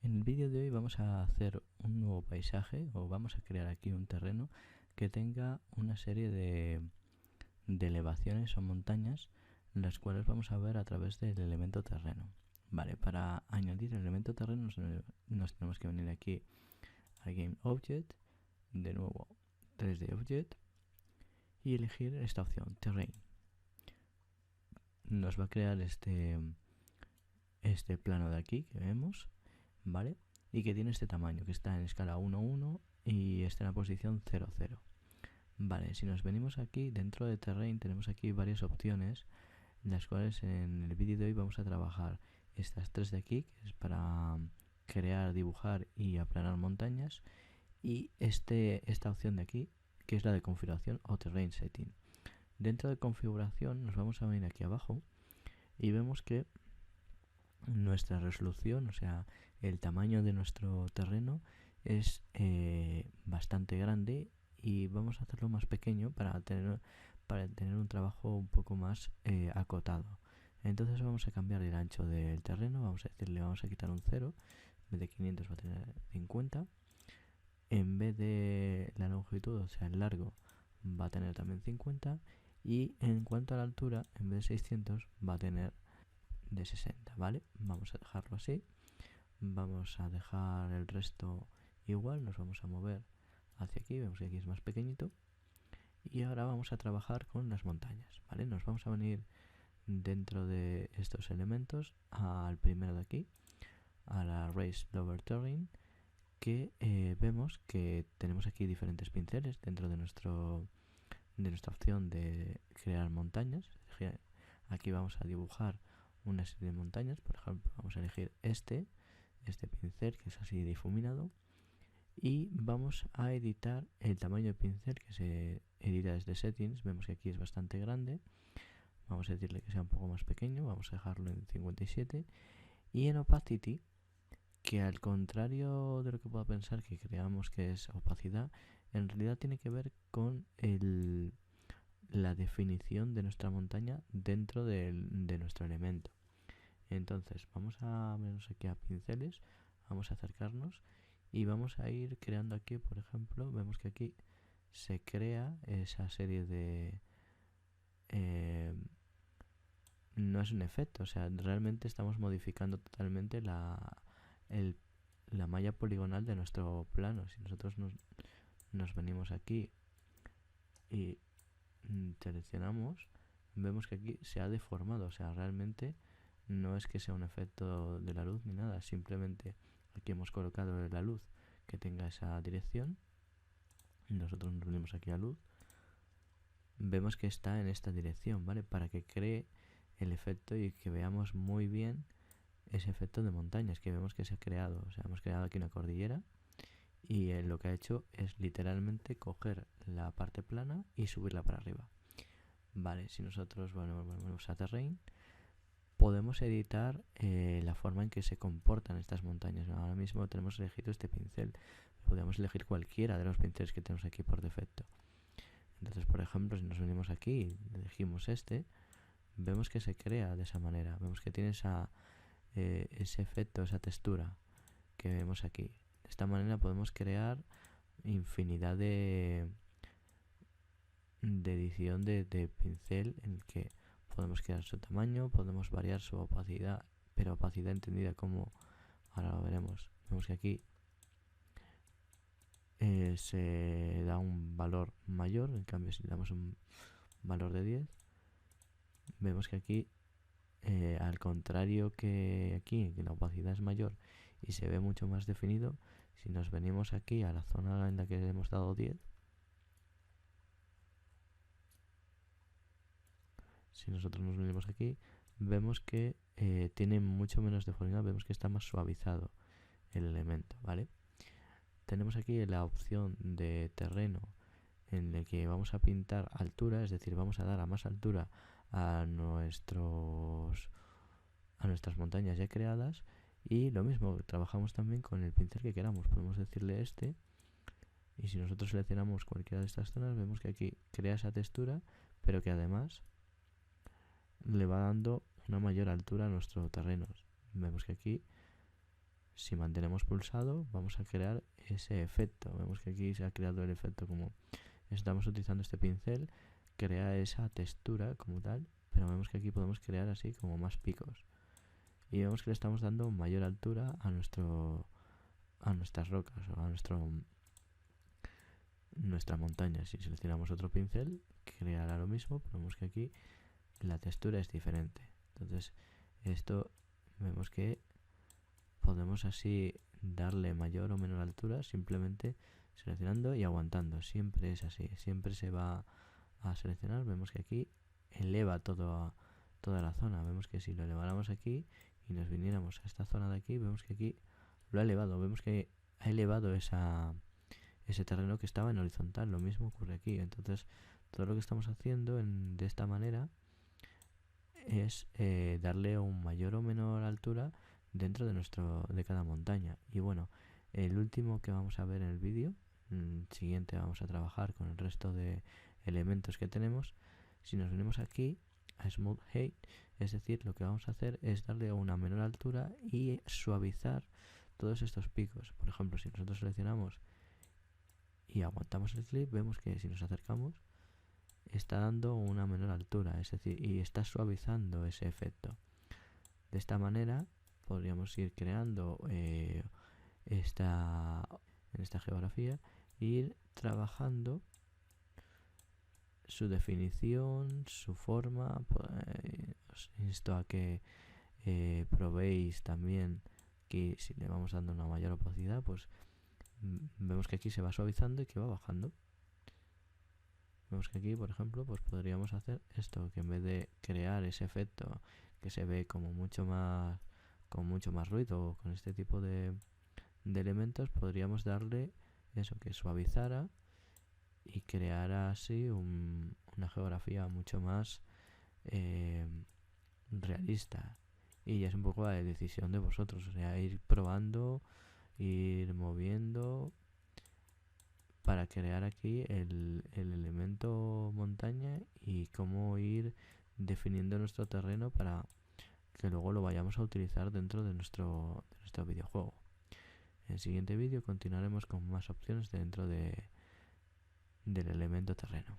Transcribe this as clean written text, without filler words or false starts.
En el vídeo de hoy vamos a hacer un nuevo paisaje o vamos a crear aquí un terreno que tenga una serie de elevaciones o montañas, las cuales vamos a ver a través del elemento terreno. Vale, para añadir el elemento terreno nos tenemos que venir aquí a Game Object, de nuevo 3D Object y elegir esta opción, Terrain. Nos va a crear este plano de aquí que vemos, ¿vale? Y que tiene este tamaño, que está en escala 1:1 y está en la posición 0:0. Vale, si nos venimos aquí, dentro de Terrain tenemos aquí varias opciones, las cuales en el vídeo de hoy vamos a trabajar estas tres de aquí, que es para crear, dibujar y aplanar montañas, y esta opción de aquí, que es la de configuración o Terrain Setting. Dentro de configuración nos vamos a venir aquí abajo y vemos que nuestra resolución, o sea, el tamaño de nuestro terreno es bastante grande y vamos a hacerlo más pequeño para tener un trabajo un poco más acotado. Entonces vamos a cambiar el ancho del terreno, vamos a decirle, vamos a quitar un 0, en vez de 500 va a tener 50, en vez de la longitud, o sea, el largo, va a tener también 50, y en cuanto a la altura, en vez de 600 va a tener de 60, ¿vale? Vamos a dejarlo así. Vamos a dejar el resto igual. Nos vamos a mover hacia aquí. Vemos que aquí es más pequeñito. Y ahora vamos a trabajar con las montañas, ¿vale? Nos vamos a venir dentro de estos elementos al primero de aquí, a la Raise Lower Terrain, que vemos que tenemos aquí diferentes pinceles dentro de nuestra opción de crear montañas. Aquí vamos a dibujar una serie de montañas. Por ejemplo, vamos a elegir este pincel, que es así difuminado, y vamos a editar el tamaño de pincel, que se edita desde settings. Vemos que aquí es bastante grande, vamos a decirle que sea un poco más pequeño, vamos a dejarlo en 57, y en opacity, que al contrario de lo que pueda pensar que creamos que es opacidad, en realidad tiene que ver con la definición de nuestra montaña dentro de nuestro elemento. Entonces vamos a vernos aquí a pinceles, vamos a acercarnos y vamos a ir creando aquí, por ejemplo, vemos que aquí se crea esa serie de... no es un efecto, o sea, realmente estamos modificando totalmente la malla poligonal de nuestro plano. Si nosotros nos venimos aquí y seleccionamos, vemos que aquí se ha deformado, o sea, realmente no es que sea un efecto de la luz ni nada, simplemente aquí hemos colocado la luz que tenga esa dirección. Nosotros nos venimos aquí a luz, vemos que está en esta dirección, ¿vale? Para que cree el efecto y que veamos muy bien ese efecto de montañas que vemos que se ha creado. O sea, hemos creado aquí una cordillera y lo que ha hecho es literalmente coger la parte plana y subirla para arriba. Vale, si nosotros volvemos a Terrain, podemos editar la forma en que se comportan estas montañas. Ahora mismo tenemos elegido este pincel, podemos elegir cualquiera de los pinceles que tenemos aquí por defecto. Entonces, por ejemplo, si nos venimos aquí y elegimos este, vemos que se crea de esa manera, vemos que tiene ese efecto, esa textura que vemos aquí. De esta manera podemos crear infinidad de edición de pincel, en el que podemos crear su tamaño, podemos variar su opacidad, pero opacidad entendida como, ahora lo veremos, vemos que aquí se da un valor mayor. En cambio, si le damos un valor de 10, vemos que aquí al contrario que aquí, que la opacidad es mayor y se ve mucho más definido, si nos venimos aquí a la zona en la que hemos dado 10, si nosotros nos venimos aquí, vemos que tiene mucho menos deformidad, vemos que está más suavizado el elemento, ¿vale? Tenemos aquí la opción de terreno, en el que vamos a pintar altura, es decir, vamos a dar a más altura a nuestras montañas ya creadas. Y lo mismo, trabajamos también con el pincel que queramos. Podemos decirle este, y si nosotros seleccionamos cualquiera de estas zonas, vemos que aquí crea esa textura, pero que además le va dando una mayor altura a nuestro terreno. Vemos que aquí, si mantenemos pulsado, vamos a crear ese efecto. Vemos que aquí se ha creado el efecto como estamos utilizando este pincel, crea esa textura como tal, pero vemos que aquí podemos crear así como más picos. Y vemos que le estamos dando mayor altura a nuestras rocas o a nuestra montaña. Si seleccionamos otro pincel, creará lo mismo, pero vemos que aquí la textura es diferente. Entonces, esto vemos que podemos así darle mayor o menor altura simplemente seleccionando y aguantando. Siempre es así, siempre se va a seleccionar. Vemos que aquí eleva toda la zona. Vemos que si lo eleváramos aquí y nos viniéramos a esta zona de aquí, vemos que aquí lo ha elevado. Vemos que ha elevado ese terreno que estaba en horizontal. Lo mismo ocurre aquí. Entonces, todo lo que estamos haciendo de esta manera es darle un mayor o menor altura dentro de cada montaña. Y bueno, el último que vamos a ver en el vídeo, siguiente vamos a trabajar con el resto de elementos que tenemos. Si nos venimos aquí a Smooth Height, es decir, lo que vamos a hacer es darle una menor altura y suavizar todos estos picos. Por ejemplo, si nosotros seleccionamos y aguantamos el clip, vemos que si nos acercamos está dando una menor altura, es decir, y está suavizando ese efecto. De esta manera podríamos ir creando en esta geografía, ir trabajando su definición, su forma. Os insto a que probéis también que si le vamos dando una mayor opacidad, pues vemos que aquí se va suavizando y que va bajando. Vemos que aquí, por ejemplo, pues podríamos hacer esto, que en vez de crear ese efecto que se ve como con mucho más ruido, con este tipo de elementos, podríamos darle eso, que suavizara y creara así una geografía mucho más realista. Y ya es un poco la decisión de vosotros, o sea, ir probando, ir moviendo para crear aquí el elemento montaña y cómo ir definiendo nuestro terreno para que luego lo vayamos a utilizar dentro de nuestro videojuego. En el siguiente vídeo continuaremos con más opciones dentro del elemento terreno.